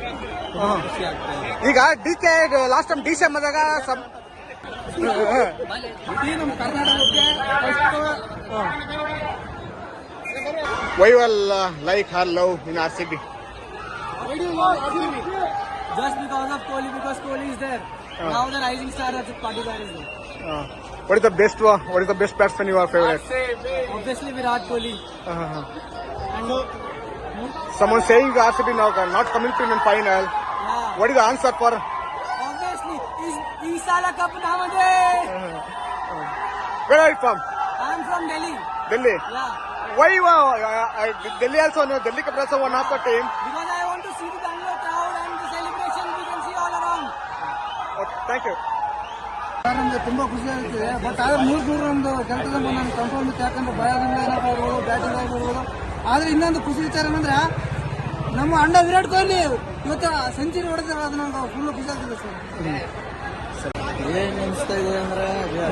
ತುಂಬಾ ಖುಷಿ ಆಗ್ತಾ ಇದೆ. ಈಗ DK ಲಾಸ್ಟ್ ಟೈಮ್ ಡಿಸಿಎಂ ಆದಾಗ ಇಡೀ ನಮ್ಮ ಕರ್ನಾಟಕಕ್ಕೆ why will like her love in RCB. Just because of Kohli, because Kohli is there. Now the rising star Rajat Patidar is there. What is the best batsman you are favorite? Obviously Virat Kohli. And Someone saying RCB now not coming to in final. yeah, What is the answer for? obviously is Sala Cup Namade. Where are you from? I am from Delhi. Delhi. Yeah, Why you Delhi also? Delhi Cup also one of the team. because I want to see the Bangalore crowd and the celebration we can see all around. Thank you. ನಮಗೆ ತುಂಬಾ ಖುಷಿ ಆಗ್ತಿದೆ. But ಆದ್ರೆ 300 run ಗೆಲ್ತದೆ ನಾನು confirm ಇತ್ತು. ಯಾಕಂದ್ರೆ ಭಯದಿಂದ ಏನಾಗ್ಬೋದು, ಬ್ಯಾಟಿಂಗ್ ಆಗ್ಬೋದು. ಆದ್ರೆ ಇನ್ನೊಂದು ಖುಷಿ ವಿಚಾರ ಏನಂದ್ರೆ ನಮ್ಮ ಅಣ್ಣ ವಿರಾಟ್ ಕೊಹ್ಲಿ ಇವತ್ತು ಸೆಂಚುರಿ ಹೊಡೆದ್ರೆ ಅದು ನಮ್ಗೆ ಫುಲ್ ಖುಷಿ ಆಗ್ತಿದೆ ಸರ್. ಏನ್ ಅನಿಸ್ತಾ ಇದೆ ಅಂದ್ರೆ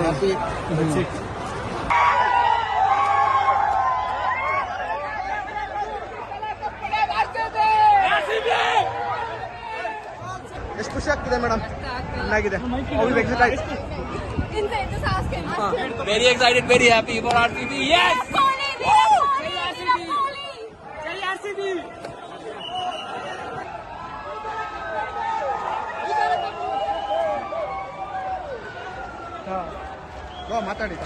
ಹ್ಯಾಪಿ. ಎಷ್ಟು ಖುಷಿ ಆಗ್ತಿದೆ ಮೇಡಮ್? ಚೆನ್ನಾಗಿದೆ. Very excited, very happy for RCB. Yes. ಮಾತಾಡಿ.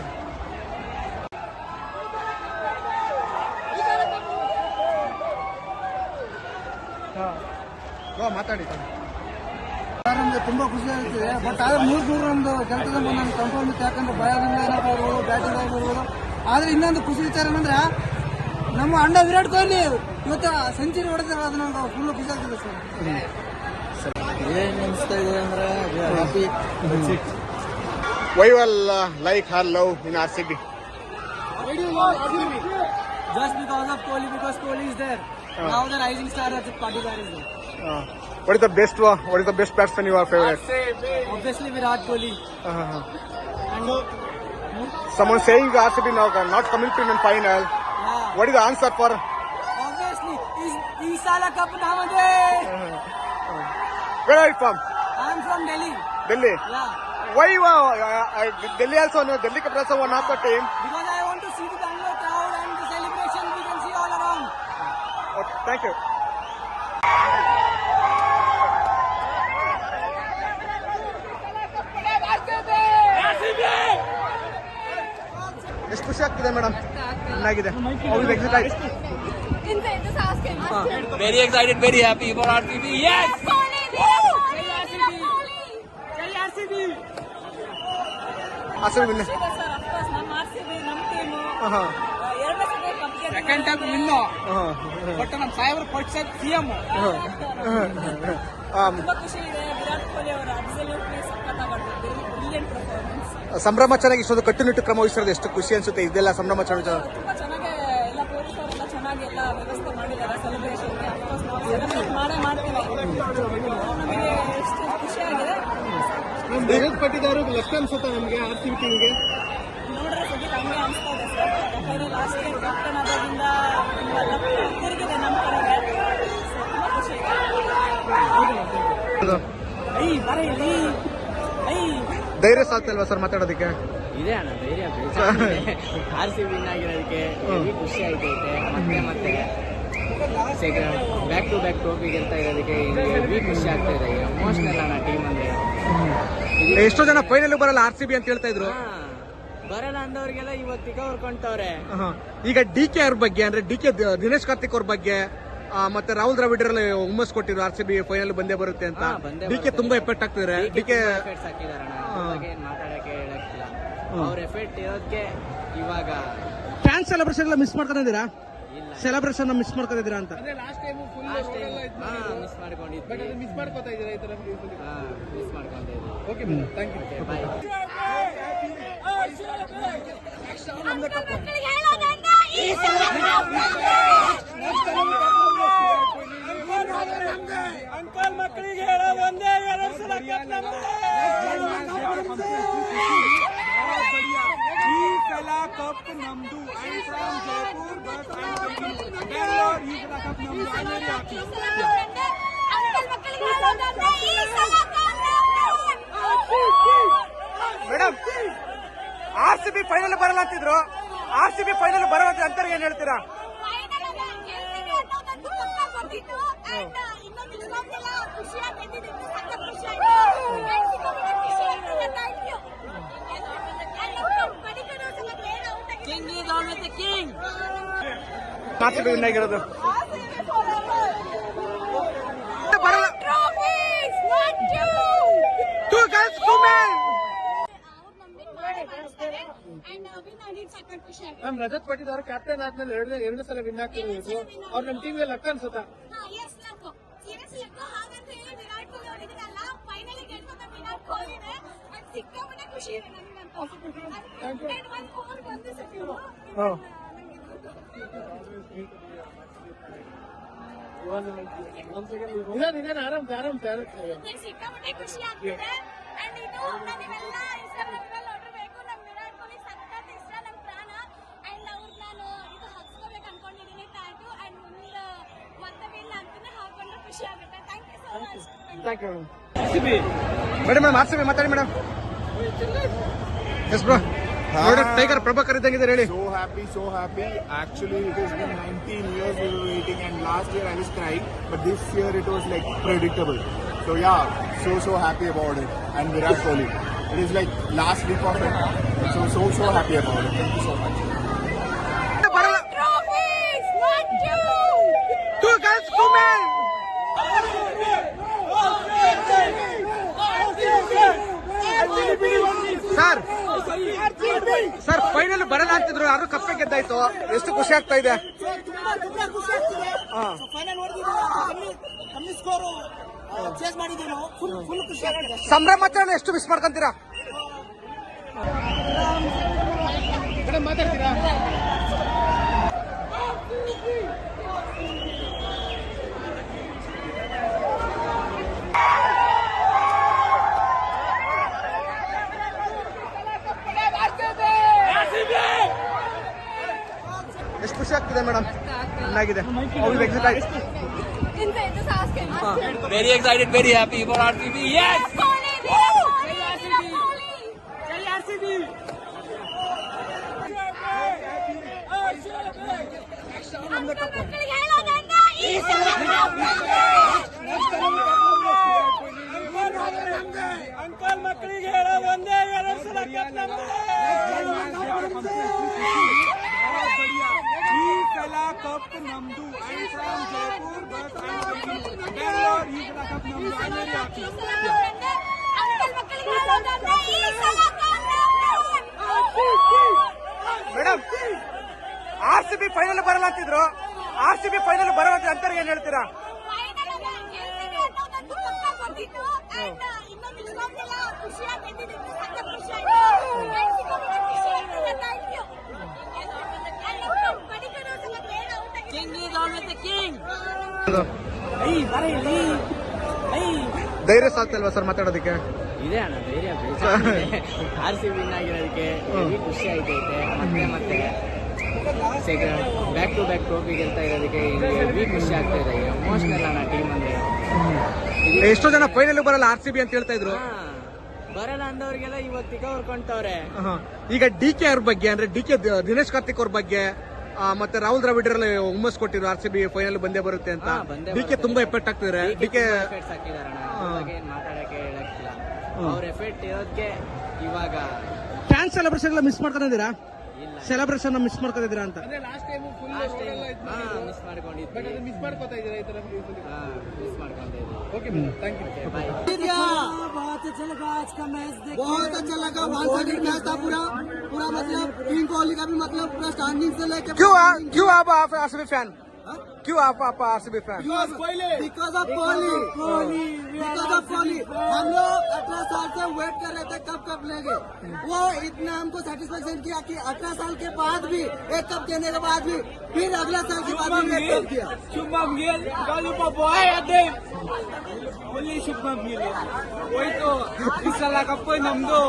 ಮಾತಾಡಿ. ನಮಗೆ ತುಂಬಾ ಖುಷಿ ಆಗ್ತಿದೆ. ಬಟ್ ಆದ್ರೆ 300 ರನ್ ಗೆಲ್ತದೆ ನಾನು ಕನ್ಫರ್ಮ್ ಇತ್ತು. ಯಾಕಂದ್ರೆ ಭಯದಿಂದ ಏನಾಗ್ಬೋದು, ಬ್ಯಾಟಿಂಗ್ ಆಗ್ಬೋದು. ಆದ್ರೆ ಇನ್ನೊಂದು ಖುಷಿ ವಿಚಾರ ಏನಂದ್ರೆ ನಮ್ಮ ಅಣ್ಣ ವಿರಾಟ್ ಕೊಹ್ಲಿ ಇವತ್ತು ಸೆಂಚುರಿ ಹೊಡೆದ್ರೆ ಅದು ನಮ್ಗೆ ಫುಲ್ ಖುಷಿ ಆಗ್ತಿದೆ ಸರ್. ಏನ್ ಅನಿಸ್ತಾ ಇದೆ ಅಂದ್ರೆ happy. Why you will like her love in RCB? Just because of Kohli, because Kohli is there. Now the rising star Rajat Patidar is there. What is the best batsman you are favorite? Obviously Virat Kohli. Someone saying RCB now not coming to the final. Yeah. What is the answer for? Obviously, is Sala Cup Namade. Where are you from? I am from Delhi. Delhi. Yeah. Why Delhi also? Delhi Capitals are one of the team. Because I want to see the Bangalore crowd and the celebration we can see all around. Okay, thank you. ಎಷ್ಟು ಖುಷಿ ಆಗ್ತಿದೆ madam? ಚೆನ್ನಾಗಿದೆ. Very excited, very happy for RCB. Yes! RCB win. Second time win but ನಮ್ಮ ಸಾಹೇಬ್ರು ಪಡಿಸೋದು CM. ತುಂಬಾ ಖುಷಿ ಇದೆ. ವಿರಾಟ್ ಕೊಹ್ಲಿ ಅವರ ಅಬ್ಸಲ್ಯೂಟ್ಲಿ ಸಖತ್ತಾಗಿ ಬ್ರಿಲಿಯಂಟ್ ಪರ್ಫಾರ್ಮೆನ್ಸ್. ಸಂಭ್ರಮಾಚರಣೆಗೆ ಇಷ್ಟೊಂದು ಕಟ್ಟುನಿಟ್ಟು ಕ್ರಮ ವಹಿಸಿರೋದು ಎಷ್ಟು ಖುಷಿ ಅನ್ಸುತ್ತೆ ಇದೆಲ್ಲ ಸಂಭ್ರಮಾಚರಣೆ? ತುಂಬಾ ಚೆನ್ನಾಗಿ ಎಲ್ಲ ಪೊಲೀಸರೆಲ್ಲ ಚೆನ್ನಾಗಿ ಎಲ್ಲ ವ್ಯವಸ್ಥೆ ಮಾಡಿದ್ದಾರೆ ಸೆಲೆಬ್ರೇಷನ್ಗೆ. ಅಫ್ಕೋರ್ಸ್ ನಾವು ಸೆಲೆಬ್ರೇಟ್ ಮಾಡ್ತೀವಿ. ನಮಗೆ ಎಷ್ಟು ಖುಷಿಯಾಗಿದೆ ಪಟ್ಟಿದ್ದಾರೆ ಲೆಫ್ಟ್ ಅನ್ಸುತ್ತೆ ನಮಗೆ RCB ಟೀಮ್ಗೆ. ನೋಡ್ರೆ ಸದ್ಯಕ್ಕೆ ಹಂಗೆ ಅನಿಸ್ತಾ ಇದೆ ಸರ್. ಯಾಕಂದ್ರೆ ಲಾಸ್ಟ್ ಇಯರ್ ಕ್ಯಾಪ್ಟನ್ ಆಗೋದ್ರಿಂದ ತಿರುಗಿದೆ ನಮ್ಮ ಕಡೆಗೆ. ತುಂಬಾ ಖುಷಿ ಇದೆ. ಧೈರ್ಯ ಸಾಧ್ಯ ಸರ್ ಮಾತಾಡೋದಕ್ಕೆ? ಇದೆ ಅಣ್ಣ, ಧೈರ್ಯ RCB ವಿನ್ ಆಗಿರೋದಕ್ಕೆ ಹೆವಿ ಖುಷಿ ಆಯ್ತೈತೆ. ಮತ್ತೆ ಬ್ಯಾಕ್ ಟು ಬ್ಯಾಕ್ ಟ್ರೋಫಿ ಗೆಲ್ತಾ ಇರೋದಕ್ಕೆ ಹೆವಿ ಖುಷಿ ಆಗ್ತಾ ಇದೆ. ಎಮೋಷನಲ್ ಅಣ್ಣ ಟೀಮ್ ಅಂದ್ರೆ. ಎಷ್ಟೋ ಜನ ಫೈನಲ್ ಬರಲ್ಲ RCB ಅಂತ ಹೇಳ್ತಾ ಇದ್ರು. ಬರಲ್ಲ ಅಂದವ್ರಿಗೆಲ್ಲ ಇವತ್ತಿಗೆ ಹೊರ್ಕೊಂತವ್ರೆ. ಈಗ DK ಅವ್ರ ಬಗ್ಗೆ ಅಂದ್ರೆ DK ದಿನೇಶ್ ಕಾರ್ತಿಕ್ ಅವ್ರ ಬಗ್ಗೆ ಮತ್ತೆ ರಾಹುಲ್ ದ್ರಾವಿಡ್ ಹುಮ್ಮಸ್ ಕೊಟ್ಟಿದ್ರು RCB ಫೈನಲ್ ಬಂದೇ ಬರುತ್ತೆ ಅಂತ. DK ತುಂಬಾ ಎಫೆಕ್ಟ್ ಆಗ್ತಿದ್ದಾರೆ. DK ಎಫೆಕ್ಟ್ಸ್ ಹಾಕಿದಾರಣ್ಣ, ಏನ್ ಮಾತಾಡಕ್ಕೆ ಹೇಳಕ್ಕಿಲ್ಲ. ಅವ್ರ ಎಫೆಕ್ಟ್ ಇರೋದಕ್ಕೆ ಇವಾಗ ಫ್ಯಾನ್ ಸೆಲೆಬ್ರೇಷನ್ ಎಲ್ಲ ಮಿಸ್ ಮಾಡ್ಕೊಂಡಿದ್ದೀರಾ? ಸೆಲೆಬ್ರೇಷನ್ ಮಿಸ್ ಮಾಡ್ಕೊಂಡಿದ್ದೀರಾ ಅಂತ? ಲಾಸ್ಟ್ ಟೈಮ್ ಫುಲ್ ಮಿಸ್ ಮಾಡ್ಕೊಂಡಿದ್ವಿ. ಮಿಸ್ ಮಾಡ್ಕೋತಾ ಇದ್ದೀರಾ ಈ ತರ? ಮಿಸ್ ಮಾಡ್ಕೊಂಡಿದ್ವಿ. Okay madam, thank you. Bye. Uncle ಮಕ್ಕಳಿಗೆ ಹೇಳೋದು ಒಂದೇ, 2 ಸಲ ಕಪ್ ನಮ್ದೇ. ಈ ಸಲ ಕಪ್ ನಮ್ದು. I from Jaipur but I Bengaluru. ಈ ಸಲ ಕಪ್ ನಮ್ದು. I very happy. Madam, RCB final ಬರಲ್ಲ ಅಂತಿದ್ರು. RCB ಫೈನಲ್ ಬರಲ್ಲ ಅಂತ ಅಂತರ್ಗೆ ಏನ್ ಹೇಳ್ತೀರಾ? King is always the king. RCB win ಆಗಿರೋದು Two girls, two men. Ma'am, Rajat Patidar captain ಆದ್ಮೇಲೆ ಎರಡು ಸಲ ವಿನ್ ಆಗ್ತಿರೋದು. ಅವ್ರು ನಮ್ಮ ಟೀಮ್ಗೆ ಲಕ್ ಅನ್ಸುತ್ತಾ? ಇದೇನು ಆರಾಮ್ ಸಿಕ್ಕಾಪಟ್ಟೆ ಖುಷಿ ಆಗ್ತಿದೆ. ಅಂಡ್ ಇದು ನಾವೆಲ್ಲ ಇಷ್ಟ ನೋಡ್ಬೇಕು. ನಮ್ ವಿರಾಟ್ ಕೊಹ್ಲಿ ಸಖತ್ ಇಷ್ಟ, ನಮ್ ಪ್ರಾಣ. ಅಂಡ್ ಅವ್ರಿಗೆ ನಾನು ಇದು ಹಚ್ಕೋಬೇಕು ಅನ್ಕೊಂಡಿದ್ದೀನಿ. Thank you. ಅಂಡ್ ಮುಂದೆ ಮತ್ತೆ ವಿನ್ ಆಗ್ತೀನಿ, ಹಾಕೊಂಡ್ರೆ ಖುಷಿ ಆಗುತ್ತೆ. Thank you so much. Thank you madam. RCB ಮಾತಾಡಿ madam. Yes bro, tiger Prabhakar ಇದ್ದಂಗಿದೆ ಹೇಳಿ. So happy. Actually, it has been 19 years we were waiting, and last year I was crying, but this year it was like predictable. So yeah, so happy about it. And Virat Kohli, it is like last week of it. So happy about it. Thank you so much. Trophies, not you. Two girls, two men. Sir final ಬರಲ್ಲ ಅಂತಿದ್ರು, ಯಾರು ಕಪ್ಪೆ ಗೆದ್ದಾಯ್ತು. ಎಷ್ಟು ಖುಷಿ ಆಗ್ತಾ ಇದೆ? ಸಂಭ್ರಮಾಚರಣೆ ಎಷ್ಟು ಮಿಸ್ ಮಾಡ್ಕೊಂತೀರಾ? ಮಾತಾಡ್ತೀರಾ? ಆಗಿದೆ ಅವ್ರಿಗೆ ಎಕ್ಸಿಟ್ ಆಗಿದೆ. Just ask him. Very excited, very happy for RCB. Yes! ಮಕ್ಕಳಿಗೆ ಹೇಳೋದಂದ್ರೆ ಈ ಸಲ ಅಂಕಲ್ ಮಕ್ಕಳಿಗೆ ಹೇಳೋ ಒಂದೇ 2 ಸಲ ಕಪ್ ನಮ್ದೇ. ಈ ಸಲ ಕಪ್ ನಮ್ದು. I from Jaipur but I Bengaluru. ಈ ಸಲ ಕಪ್ ನಮ್ದು. I very happy. ಅಂಕಲ್ ಮಕ್ಕಳಿಗೆ ಹೇಳೋದಂದ್ರೆ ಈ ಸಲ ಮೇಡಮ್, RCB ಫೈನಲ್ ಬರಲ್ಲ ಅಂತಿದ್ರು. RCB ಫೈನಲ್ ಬರಲ್ಲ ಅಂತ ಅಂತಾರೆ, ಏನ್ ಹೇಳ್ತೀರಾ? King is always the king. ಧೈರ್ಯ ಸಾಲ್ತಲ್ವಾ ಸರ್ ಮಾತಾಡೋದಕ್ಕೆ? ಇದೆ ಅಣ್ಣ, ಧೈರ್ಯ RCB ವಿನ್ ಆಗಿರೋದಕ್ಕೆ ಹೆವಿ ಖುಷಿ ಆಯ್ತೈತೆ. ಮತ್ತೆ ಬ್ಯಾಕ್ ಟು ಬ್ಯಾಕ್ ಟ್ರೋಫಿ ಗೆಲ್ತಾ ಇರೋದಕ್ಕೆ ಹೆವಿ ಖುಷಿ ಆಗ್ತಾ ಇದೆ. ಎಮೋಷನಲ್ ಅಣ್ಣ ಟೀಮ್ ಅಂದ್ರೆ. ಎಷ್ಟೋ ಜನ ಫೈನಲ್ ಬರಲ್ಲ RCB ಅಂತ ಹೇಳ್ತಾ ಇದ್ರು. ಬರಲ್ಲ ಅಂದವ್ರಿಗೆಲ್ಲ ಇವತ್ತು ತಿಕ್ಕ ಹೊರ್ಕೊಂತವ್ರೆ. ಈಗ DK ಅವ್ರ ಬಗ್ಗೆ ಅಂದ್ರೆ DK ದಿನೇಶ್ ಕಾರ್ತಿಕ್ ಅವ್ರ ಬಗ್ಗೆ ಮತ್ತೆ ರಾಹುಲ್ ದ್ರಾವಿಡ್ರಲ್ಲಿ ಹುಮ್ಮಸ್ ಕೊಟ್ಟಿದ್ರು RCB ಫೈನಲ್ ಬಂದೇ ಬರುತ್ತೆ ಅಂತ. DK ತುಂಬಾ ಎಫೆಕ್ಟ್ ಆಗ್ತಿದ್ದಾರೆ. DK ಎಫೆಕ್ಟ್ಸ್ ಹಾಕಿದಾರಣ್ಣ, ಮಾತಾಡಕ್ಕೆ ಹೇಳಕ್ಕಿಲ್ಲ. ಅವ್ರ ಎಫೆಕ್ಟ್ ಇರೋದಕ್ಕೆ ಇವಾಗ ಫ್ಯಾನ್ ಸೆಲೆಬ್ರೇಷನ್ ಎಲ್ಲ ಮಿಸ್ ಮಾಡ್ಕೊಂಡಿದ್ದೀರಾ? ಸೆಲೆಬ್ರೇಷನ್ ಮಿಸ್ ಮಾಡ್ಕೊಂಡಿದ್ದೀರಾ ಅಂತ? ಮಿಸ್ ಮಾಡ್ಕೊಂಡಿದ್ವಿ. ಮಿಸ್ ಮಾಡ್ಕೊತಾ ಇದ್ದೀರಾ? ಮಿಸ್ ಮಾಡ್ಕೊಂತ ಇದ್ದೀವಿ. ಓಕೆ, ಥ್ಯಾಂಕ್ ಯು, ಬಾಯ್. बहुत अच्छा लगा आज का मैच देख, बहुत अच्छा लगा. 1-sided मैच था पूरा मतलब किंग कोहली का भी मतलब पूरा स्टार्टिंग से लेके क्यों आप RCB फैन? क्यों आप RCB fan? Because of Kohli. हम लोग 18 साल से वेट कर रहे थे कब लेंगे. वो इतना हमको सेटिस्फेक्शन किया कि 18 साल के बाद भी एक कप देने के बाद भी फिर अगला साल के बाद भी एक कप दिया. शुभम गिल बॉय ಅದೇ ಒಳ್ಳೆ ಶುಭಮ್ ಗಿಲ್ ಹೋಯ್ತು. ಈ ಸಲ ಕಪ್ ನಮ್ದು.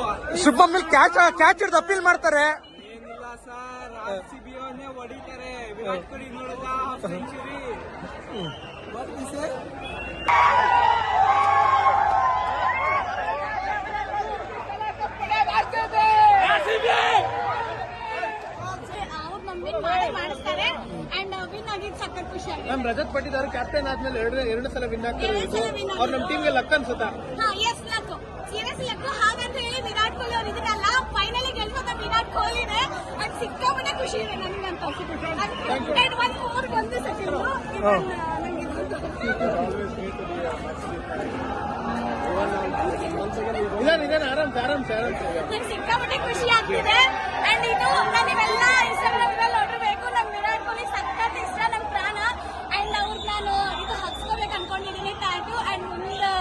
ಶುಭಮ್ ಗಿಲ್ ಕ್ಯಾಚ್ ಹಿಡಿದು ಅಪೀಲ್ ಮಾಡ್ತಾರೆ. ಏನಿಲ್ಲ ಸರ್, RCB ಅವನ್ನೇ ಹೊಡಿತಾರೆ. ವಿರಾಟ್ ಕೊಹ್ಲಿ ನೋಡಿದ ಹಾಫ್ ಸೆಂಚುರಿ. ಅವ್ರ ನಮ್ಗೆ ಮಾಡಿಸ್ತಾರೆ ಅಂಡ್ ವಿನ್ ಆಗಿದ್ದು ಸಖತ್ ಖುಷಿ ಆಗಿದೆ. ನಮ್ ರಜತ್ ಪಟ್ಟಿದಾರ್ ಕ್ಯಾಪ್ಟನ್ ಆದ್ಮೇಲೆ ಎರಡು ಸಲ ವಿನ್ ಆಗ್ತಾರೆ. ಅವ್ರು ನಮ್ ಟೀಮ್ಗೆ ಲಕ್ ಅನ್ಸುತ್ತಾ? Yes luck, serious luck. ಹಾಗಂತ ಹೇಳಿ ವಿರಾಟ್ ಕೊಹ್ಲಿ ಅವ್ರು ಇದನ್ನಲ್ಲ, ಫೈನಲಿ ಗೆಲ್ಸೋದ ವಿರಾಟ್ ಕೊಹ್ಲಿನೇ. ಅದು ಸಿಕ್ಕಾಪಟ್ಟೆ ಖುಷಿ ಇದೆ ನನಗಂತ. ಒಂದು ಸೆಕೆಂಡ್ ನಂಗೆ ಸಿಕ್ಕಾಪಟ್ಟೆ ಖುಷಿ ಆಗ್ತಿದೆ. ಅಂಡ್ ಇದು ನೀವೆಲ್ಲ ಇನ್ಸ್ಟಾಗ್ರಾಮ್ ನೋಡಿರ್ಬೇಕು. ನಮ್ ವಿರಾಟ್ ಕೊಹ್ಲಿ ಸಖತ್ ಇಷ್ಟ, ನಮ್ ಪ್ರಾಣ. ಅಂಡ್ ಅವ್ರಿಗೆ ನಾನು ಇದು ಹಚ್ಕೋಬೇಕು ಅನ್ಕೊಂಡಿದ್ದೀನಿ. Thank you. ಅಂಡ್ ಮುಂದೆ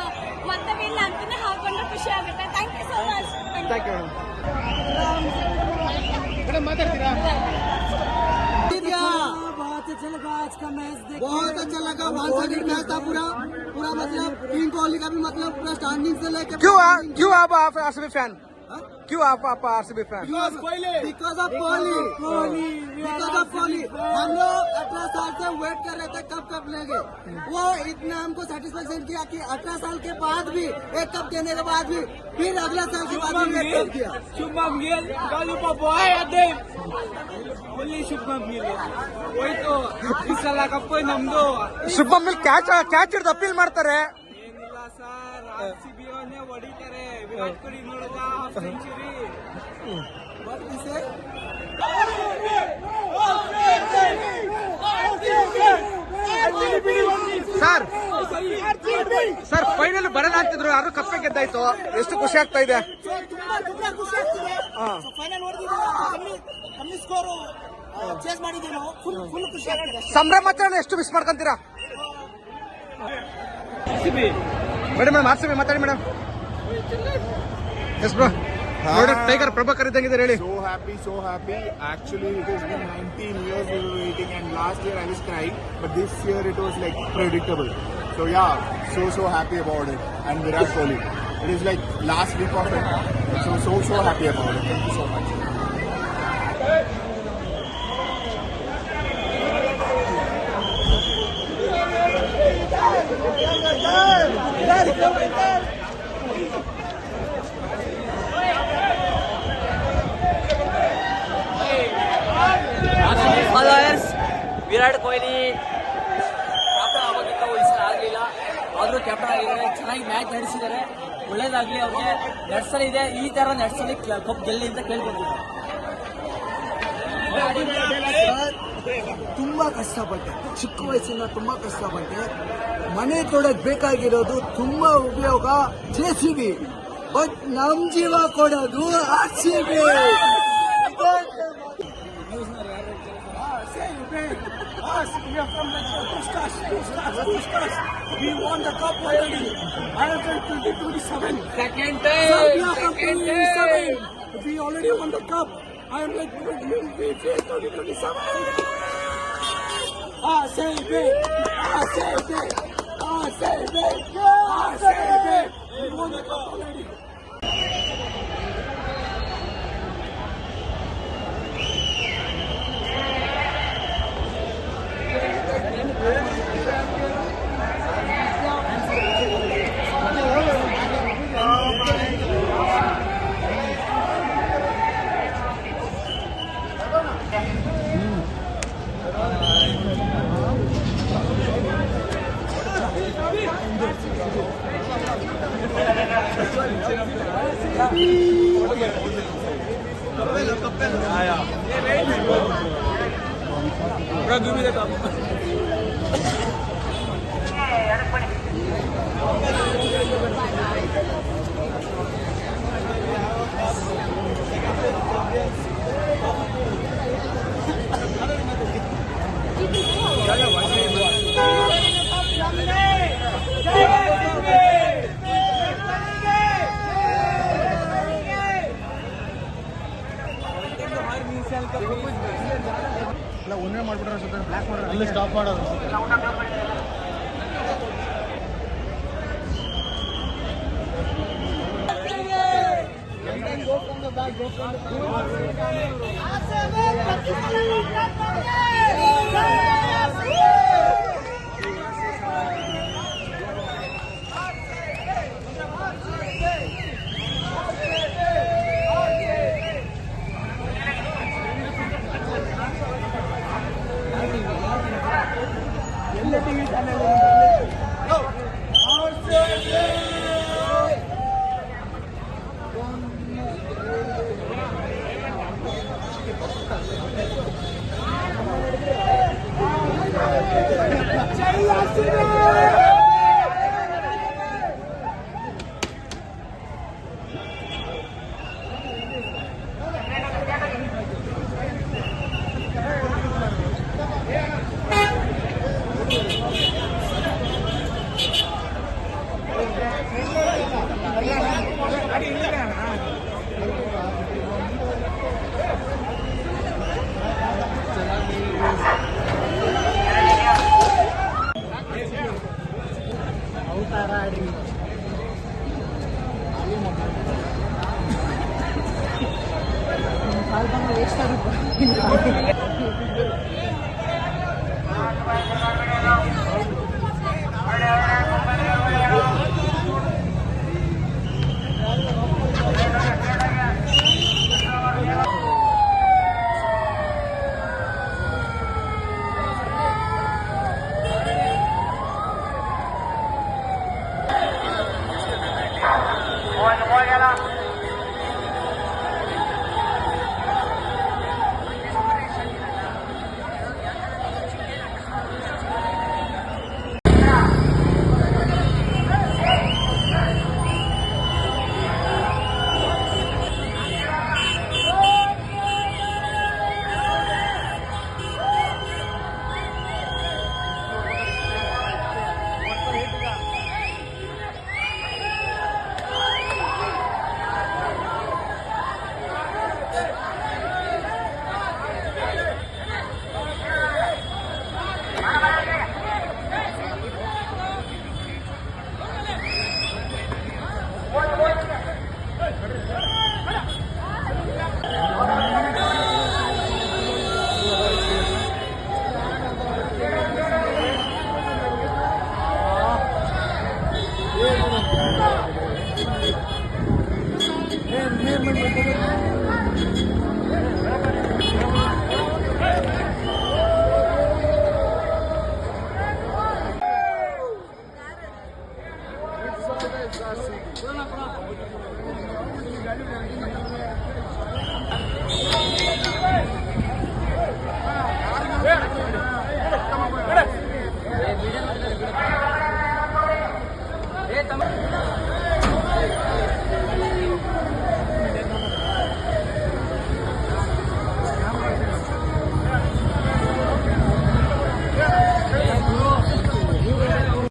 ಮತ್ತೆ ವಿನ್ ಆಗ್ತೀನಿ, ಹಾಕೊಂಡ್ರೆ ಖುಷಿ ಆಗುತ್ತೆ. Thank you so much. Thank you madam, ಮಾತಾಡ್ತೀರಾ? बहुत अच्छा लगा आज का मैच देख, बहुत अच्छा लगा. 1-sided मैच था पूरा मतलब किंग कोहली का भी मतलब पूरा स्टार्टिंग से लेके. क्यों आप RCB फैन? क्यों आप RCB fan? Because of Kohli. हम लोग 18 साल से वेट कर रहे थे कब लेंगे. वो इतना हमको सेटिस्फेक्शन किया कि 18 साल के बाद भी एक कप देने के बाद भी फिर अगला साल के बाद भी एक कप दिया. ಶುಭಮ್ ಗಿಲ್ ಬಾಯ್ ಅದೇ ಒಳ್ಳೆ ಶುಭಮ್ ಗಿಲ್ ಹೋಯ್ತು. ಈ ಸಲ ಕಪ್ ನಮ್ದು. ಶುಭಮ್ ಗಿಲ್ ಕ್ಯಾಚ್ ಹಿಡಿದು ಅಪೀಲ್ ಮಾಡ್ತಾರೆ. ಏನಿಲ್ಲ ಸರ್, RCB ಅವನ್ನೇ ಹೊಡಿತಾರೆ. ವಿರಾಟ್ ಕೊಹ್ಲಿ ನೋಡಿದ ಹಾಫ್ ಸೆಂಚುರಿ. ಸರ್ ಫೈನಲ್ ಬರಲ್ಲ ಅಂತಿದ್ರು, ಯಾರು ಕಪ್ಪೆ ಗೆದ್ದಾಯ್ತು. ಎಷ್ಟು ಖುಷಿ ಆಗ್ತಾ ಇದೆ. ತುಂಬಾ ಖುಷಿ ಆಗ್ತಿದೆ. ಫೈನಲ್ ನೋಡಿದ್ರೆ ಕಮ್ಮಿ ಸ್ಕೋರ್ ಚೇಸ್ ಮಾಡಿದ್ದೀವಿ. ಫುಲ್ ಖುಷಿ ಆಗ್ತಿದೆ. ಸಂಭ್ರಮಾಚರಣೆ ಎಷ್ಟು ಮಿಸ್ ಮಾಡ್ಕೊಂತೀರಾ? ಮೇಡಮ್ RCB ಮಾತಾಡಿ madam. Yes bro, tiger Prabhakar ಇದ್ದಂಗಿದೆ ಹೇಳಿ. So happy. Actually, it has been 19 years we were waiting, and last year I was crying, but this year it was like predictable. So yeah, so happy about it. And Virat Kohli, it is like last week of it. So happy about it. Thank you so much. Followers Virat Kohli captain ಆಗೋದಕ್ಕೆ ಈ ಸಲ ಆಗಲಿಲ್ಲ. ಆದರೂ captain ಆಗಿದ್ದಾರೆ, ಚೆನ್ನಾಗಿ match ನಡೆಸಿದ್ದಾರೆ. ಒಳ್ಳೇದಾಗ್ಲಿ ಅವ್ರಿಗೆ. ನಡೆಸಲಿದೆ, ಈ ತರ ನಡೆಸಲಿ ಕಪ್ ಗೆಲ್ಲಿ ಅಂತ ಕೇಳ್ಕೊತಿದ್ದಾರೆ. ತುಂಬಾ ಕಷ್ಟಪಟ್ಟೆ, ಚಿಕ್ಕ ವಯಸ್ಸಿಂದ ತುಂಬಾ ಕಷ್ಟಪಟ್ಟೆ. ಮನೆ ಕೊಡಕ್ ಬೇಕಾಗಿರೋದು ತುಂಬಾ ಉಪಯೋಗ JCB, ಬಟ್ ನಮ್ ಜೀವ ಕೊಡೋದು RCB. We won the cup already. Ireland 2027. Second Serbia time. Cup 2027. We already won the cup. Ireland 2027. RCB. RCB. RCB. RCB. We won the cup already. Bro, give me the cup. ಒಂದೇ ಮಾಡ್ಬಿಟ್ರೆ block ಮಾಡೋದು, ಅಲ್ಲಿ stop ಮಾಡೋದು. Waste ಆಗುತ್ತೆ.